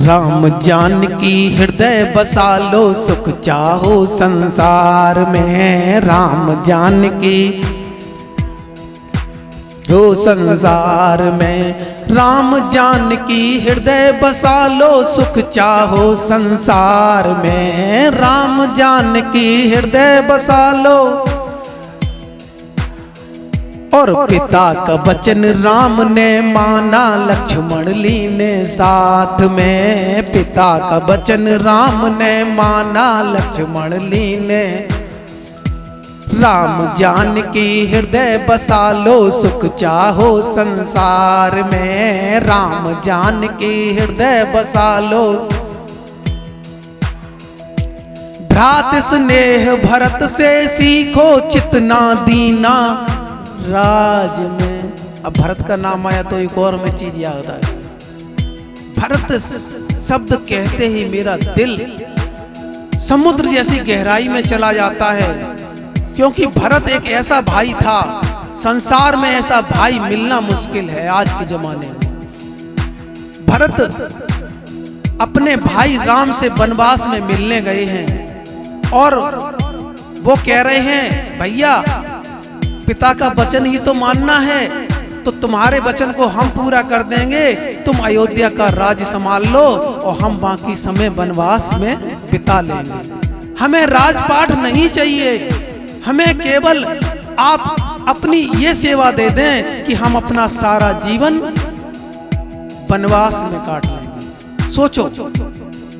राम जानकी हृदय बसा लो, सुख चाहो संसार में। राम जानकी हो संसार में, राम जानकी हृदय बसा लो, सुख चाहो संसार में। राम जानकी हृदय बसा लो, और पिता का वचन राम ने माना, लक्ष्मण लीने साथ में। पिता का वचन राम ने माना, लक्ष्मण लीने। राम जानकी हृदय बसा लो, सुख चाहो संसार में। राम जानकी हृदय बसा लो। भ्रात स्नेह भरत से सीखो, चितना दीना राज में। अब भरत का नाम आया तो एक और में चीज याद आई। भरत शब्द कहते ही मेरा दिल समुद्र जैसी गहराई में चला जाता है, क्योंकि भरत एक ऐसा भाई था, संसार में ऐसा भाई मिलना मुश्किल है आज के जमाने में। भरत अपने भाई राम से वनवास में मिलने गए हैं और वो कह रहे हैं, भैया पिता का वचन ही तो मानना है, तो तुम्हारे वचन को हम पूरा कर देंगे। तुम अयोध्या का राज्य संभाल लो और हम बाकी समय वनवास में बिता लेंगे। हमें राजपाट नहीं चाहिए, हमें केवल आप अपनी ये सेवा दे दें कि हम अपना सारा जीवन वनवास में काट लेंगे। सोचो,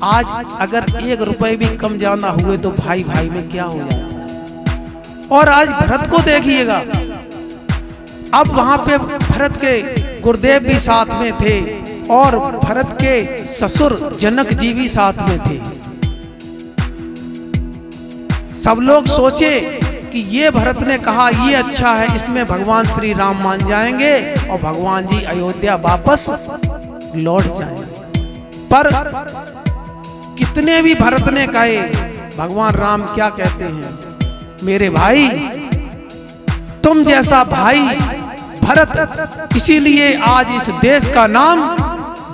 आज अगर 1 रुपए भी कम ज्यादा हुए तो भाई भाई में क्या हो जाए। और आज भरत को देखिएगा, अब वहां पे भरत के गुरुदेव भी साथ में थे और भरत के ससुर जनक जी भी साथ में थे। सब लोग सोचे कि ये भरत ने कहा ये अच्छा है, इसमें भगवान श्री राम मान जाएंगे और भगवान जी अयोध्या वापस लौट जाएंगे। पर कितने भी भरत ने कहे, भगवान राम क्या कहते हैं, मेरे भाई तुम जैसा भाई भरत, इसीलिए आज इस देश का नाम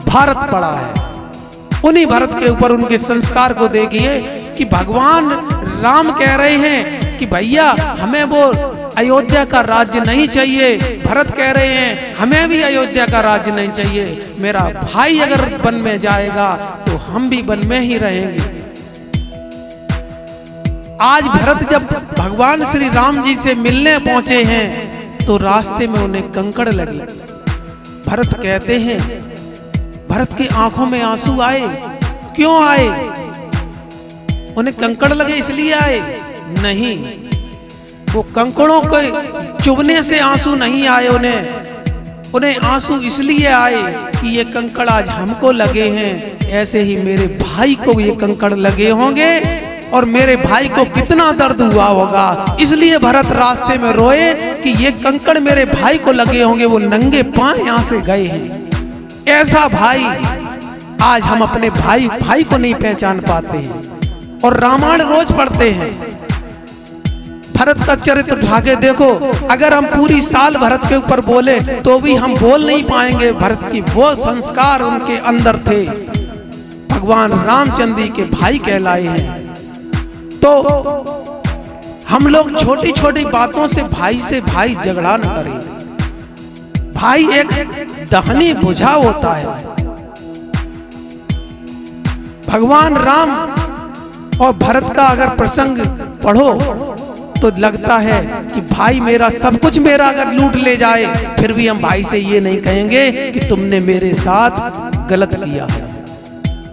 भारत पड़ा है। उन्हीं भरत के ऊपर उनके संस्कार को देखिए कि भगवान राम कह रहे हैं कि भैया हमें वो अयोध्या का राज्य नहीं चाहिए। भरत कह रहे हैं हमें भी अयोध्या का राज्य नहीं चाहिए, मेरा भाई अगर वन में जाएगा तो हम भी वन में ही रहेंगे। आज भरत जब भगवान श्री राम जी से मिलने पहुंचे हैं तो रास्ते में उन्हें कंकड़ लगी। भरत कहते हैं, भरत की आंखों में आंसू आए। क्यों आए? उन्हें कंकड़ लगे इसलिए आए? नहीं, वो कंकड़ों के चुभने से आंसू नहीं आए। उन्हें आंसू इसलिए आए कि ये कंकड़ आज हमको लगे हैं, ऐसे ही मेरे भाई को ये कंकड़ लगे होंगे और मेरे भाई को कितना दर्द हुआ होगा। इसलिए भरत रास्ते में रोए कि ये कंकड़ मेरे भाई को लगे होंगे, वो नंगे पांव यहाँ से गए हैं। ऐसा भाई आज हम अपने भाई को नहीं पहचान पाते हैं और रामायण रोज पढ़ते हैं। भरत का चरित्र ढाके देखो, अगर हम पूरी साल भरत के ऊपर बोले तो भी हम बोल नहीं पाएंगे। भरत की वो संस्कार उनके अंदर थे, भगवान रामचंद्र जी के भाई कहलाए हैं। तो हम लोग छोटी छोटी बातों से भाई झगड़ा न करें। भाई एक दहनी बुझाव होता है। भगवान राम और भरत का अगर प्रसंग पढ़ो तो लगता है कि भाई मेरा सब कुछ मेरा अगर लूट ले जाए फिर भी हम भाई से ये नहीं कहेंगे कि तुमने मेरे साथ गलत किया,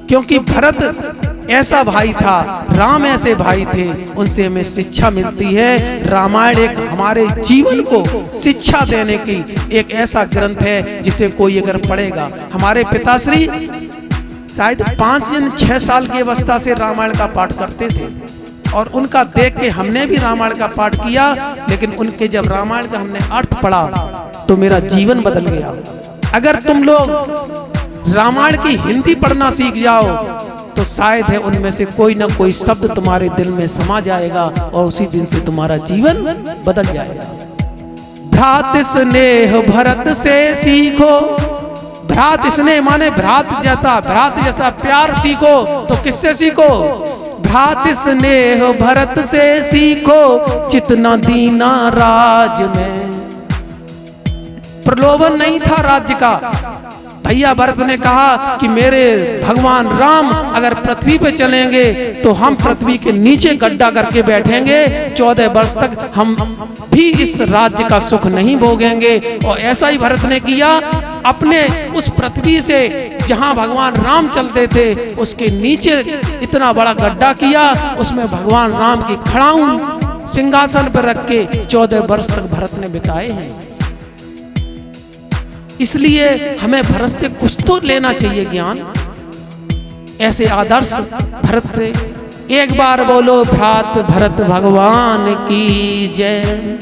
क्योंकि भरत ऐसा भाई था, राम ऐसे भाई थे, उनसे हमें शिक्षा मिलती है। रामायण एक हमारे जीवन को शिक्षा देने की एक ऐसा ग्रंथ है जिसे कोई अगर पढ़ेगा। हमारे पिताश्री शायद 5-6 साल की अवस्था से रामायण का पाठ करते थे और उनका देख के हमने भी रामायण का पाठ किया, लेकिन उनके जब रामायण का हमने अर्थ पढ़ा तो मेरा जीवन बदल गया। अगर तुम लोग रामायण की हिंदी पढ़ना सीख जाओ तो शायद है उनमें से कोई ना कोई शब्द तुम्हारे दिल में समा जाएगा और उसी दिन से तुम्हारा जीवन बदल जाएगा। भ्रात स्नेह भरत से सीखो, भ्रात स्नेह माने भ्रात जैसा प्यार सीखो। तो किससे सीखो? भ्रात स्नेह भरत से सीखो, चितना दीना राज में। प्रलोभन नहीं था राज्य का। भैया भरत ने कहा कि मेरे भगवान राम अगर पृथ्वी पे चलेंगे तो हम पृथ्वी के नीचे गड्ढा करके बैठेंगे, 14 वर्ष तक हम भी इस राज्य का सुख नहीं भोगेंगे। और ऐसा ही भरत ने किया। अपने उस पृथ्वी से जहां भगवान राम चलते थे उसके नीचे इतना बड़ा गड्ढा किया, उसमें भगवान राम की खड़ाऊं सिंहासन पर रख के 14 वर्ष तक भरत ने बिताए हैं। इसलिए हमें भरत से कुछ तो लेना चाहिए ज्ञान। ऐसे आदर्श भरत से। एक बार बोलो भ्रात भरत भगवान की जय।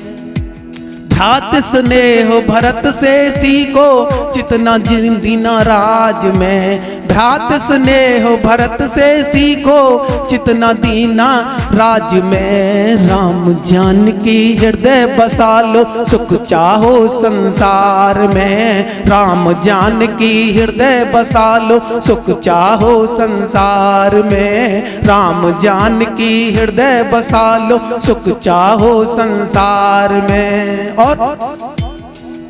भ्रात स्नेह भरत से सीखो, चितना दीना राज में। भ्रात स्नेह भरत से सीखो, चितना दीना राज में। राम जानकी हृदय बसा लो, सुख चाहो संसार में। राम जानकी हृदय बसा लो, सुख चाहो संसार में। राम जानकी हृदय बसा लो, सुख चाहो संसार में। और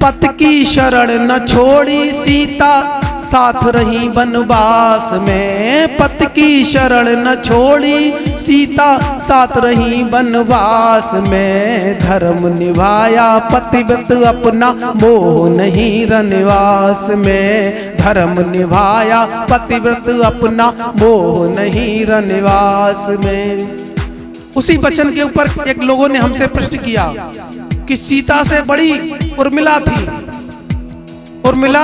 पत की शरण न छोड़ी सीता, साथ रही वनवास में। पत की शरण न छोड़ी सीता, साथ रही वनवास में। धर्म निभाया पतिव्रत अपना, मोह नहीं रनवास में। धर्म निभाया पतिव्रत अपना, मोह नहीं रनवास में। उसी वचन के ऊपर एक लोगों ने हमसे प्रश्न किया कि सीता से बड़ी उर्मिला थी, उर्मिला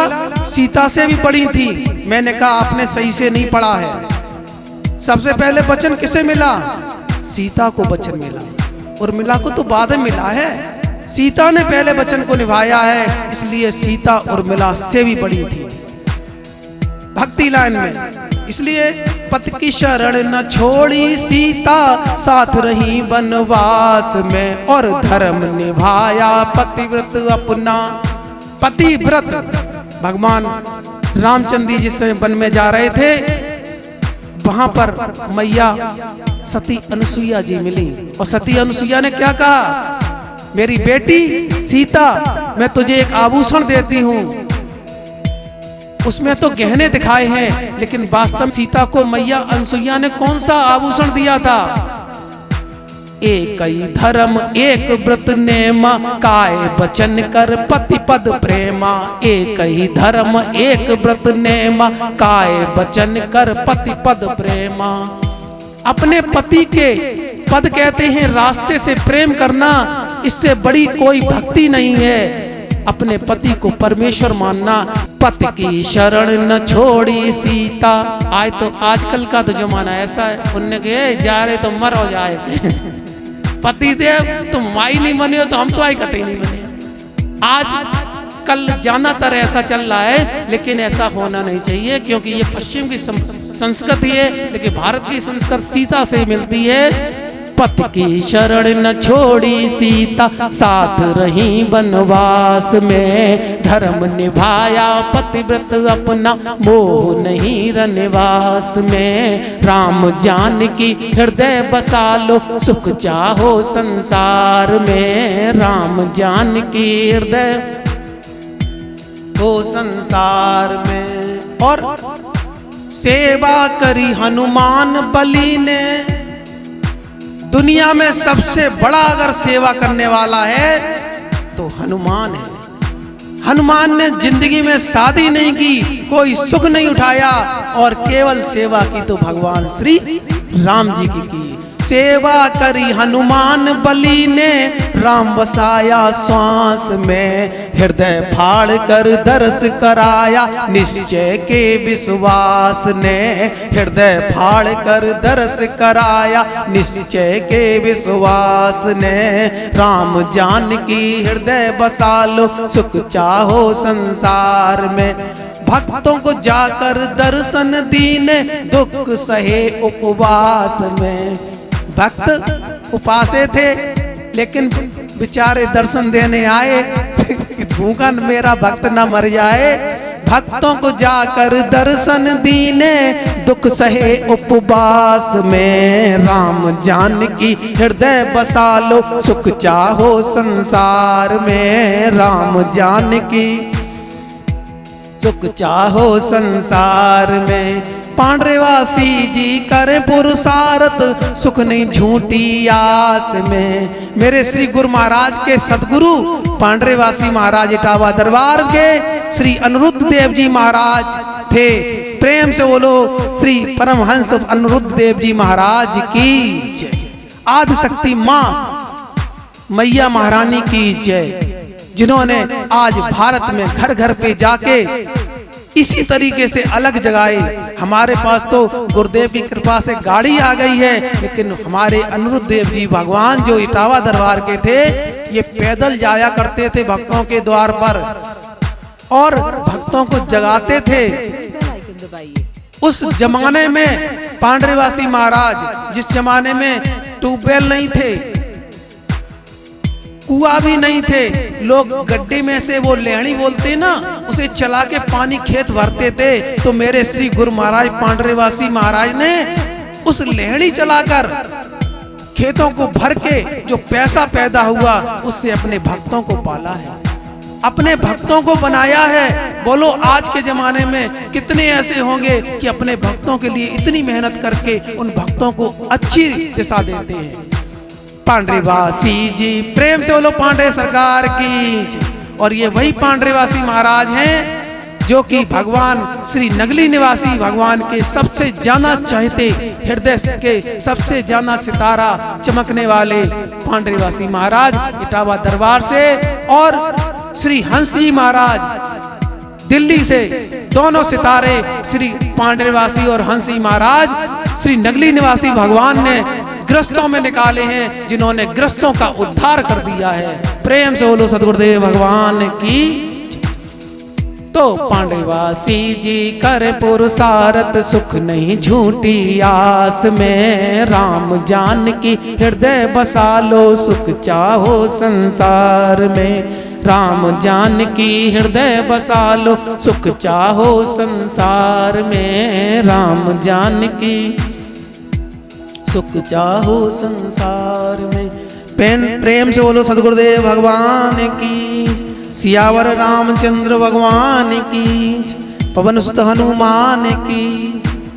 सीता से भी बड़ी थी। मैंने कहा आपने सही से नहीं पढ़ा है। सबसे पहले वचन किसे मिला? सीता को वचन मिला, उर्मिला को तो बाद में मिला है। सीता ने पहले वचन को निभाया है, इसलिए सीता उर्मिला से भी बड़ी थी भक्ति लाइन में। इसलिए पति की शरण न छोड़ी सीता, साथ रही वनवास में। और धर्म निभाया पतिव्रत अपना। पतिव्रत भगवान रामचंद्र जी जिस वन में जा रहे थे, वहां पर मैया सती अनुसुईया जी मिली। और सती अनुसुईया ने क्या कहा? मेरी बेटी सीता, मैं तुझे एक आभूषण देती हूँ। उसमें तो गहने दिखाए हैं, लेकिन वास्तव में सीता को मैया अनुसुईया ने कौन सा आभूषण दिया था? एक ही धर्म एक व्रत नेमा, काय वचन कर पति पद प्रेमा। एक ही धर्म एक व्रत नेमा, काय वचन कर पति पद प्रेमा। अपने पति के पद कहते हैं रास्ते से प्रेम करना, इससे बड़ी कोई भक्ति नहीं है। अपने पति को परमेश्वर मानना। पति की शरण न छोड़ी सीता। आज तो आजकल का तो जमाना ऐसा है, उनने कहे जा रहे तो मर हो जाए पति देव तुम माई नहीं बने हो तो हम तो आई कटे नहीं बने। आज कल ज्यादातर ऐसा चल रहा है, लेकिन ऐसा होना नहीं चाहिए, क्योंकि ये पश्चिम की संस्कृति है, लेकिन भारत की संस्कृति सीता से मिलती है। पति की शरण न छोड़ी सीता, साथ रही वनवास में। धर्म निभाया पतिव्रत अपना, मोह नहीं रनवास में। राम जानकी हृदय बसा लो, सुख चाहो संसार में। राम जानकी हृदय हो संसार में। और सेवा करी हनुमान बली ने। दुनिया में सबसे बड़ा अगर सेवा करने वाला है तो हनुमान है। हनुमान ने जिंदगी में शादी नहीं की, कोई सुख नहीं उठाया, और केवल सेवा की तो भगवान श्री राम जी की। सेवा करी हनुमान बली ने, राम बसाया श्वास में। हृदय फाड़ कर दर्श कराया, निश्चय के विश्वास ने। हृदय फाड़ कर दर्श कराया, निश्चय के विश्वास ने। राम जानकी हृदय बसा लो, सुख चाहो संसार में। भक्तों को जाकर दर्शन दीने, दुख सहे उपवास में। भक्त उपासे थे, लेकिन बेचारे दर्शन देने आए भूखा मेरा भक्त ना मर जाए। भक्तों को जाकर दर्शन दीने, दुख सहे उपवास में। राम जानकी हृदय बसा लो, सुख चाहो संसार में। राम जानकी सुख चाहो संसार में। पांडरेवासी जी करें पुरुषार्थ, सुख नहीं झूठी आस में। मेरे श्री गुरु महाराज के सदगुरु पांडरेवासी महाराज इटावा दरबार के श्री अनिरुद्ध देव जी महाराज थे। प्रेम से बोलो श्री परमहंस अनिरुद्ध देव जी महाराज की जय। आदि शक्ति माँ मैया महारानी की जय, जिन्होंने आज भारत में घर घर पे जाके इसी तरीके से अलग जगाए। हमारे पास तो गुरुदेव की कृपा से गाड़ी आ गई है, लेकिन हमारे अनिरुद्ध देव जी भगवान जो इटावा दरबार के थे, ये पैदल जाया करते थे भक्तों के द्वार पर और भक्तों को जगाते थे। उस जमाने में पांडरेवासी महाराज, जिस जमाने में ट्यूबवेल नहीं थे, कुआं भी नहीं थे, लोग गड्ढे में से वो लेहड़ी बोलते ना, उसे चला के पानी खेत भरते थे। तो मेरे श्री गुरु महाराज पांडरेवासी महाराज ने उस लेहड़ी चलाकर खेतों को भर के जो पैसा पैदा हुआ, उससे अपने भक्तों को पाला है, अपने भक्तों को बनाया है। बोलो आज के जमाने में कितने ऐसे होंगे कि अपने भक्तों के लिए इतनी मेहनत करके उन भक्तों को अच्छी दिशा देते हैं। पांडरेवासी जी प्रेम से बोलो पांडे सरकार की। और ये वही पांडरेवासी महाराज हैं जो कि भगवान श्री नगली निवासी भगवान के सबसे ज्यादा चाहते, हृदय के सबसे ज्यादा सितारा चमकने वाले पांडरेवासी महाराज इटावा दरबार से, और श्री हंस जी महाराज दिल्ली से, दोनों सितारे श्री पांडरेवासी और हंस जी महाराज श्री नगली निवासी भगवान ने ग्रस्तों में निकाले हैं, जिन्होंने ग्रस्तों का उद्धार कर दिया है। प्रेम से बोलो सदगुरुदेव भगवान की। तो पांडरेवासी जी कर पुरुषार्थ, सुख नहीं झूठी आस में। राम जानकी हृदय बसा लो, सुख चाहो संसार में। राम जानकी हृदय बसा लो, सुख चाहो संसार में। राम जानकी सुख चाहो संसार में। प्रेम से बोलो सदगुरुदेव भगवान की। सियावर रामचंद्र भगवान की। पवन सुत हनुमान की।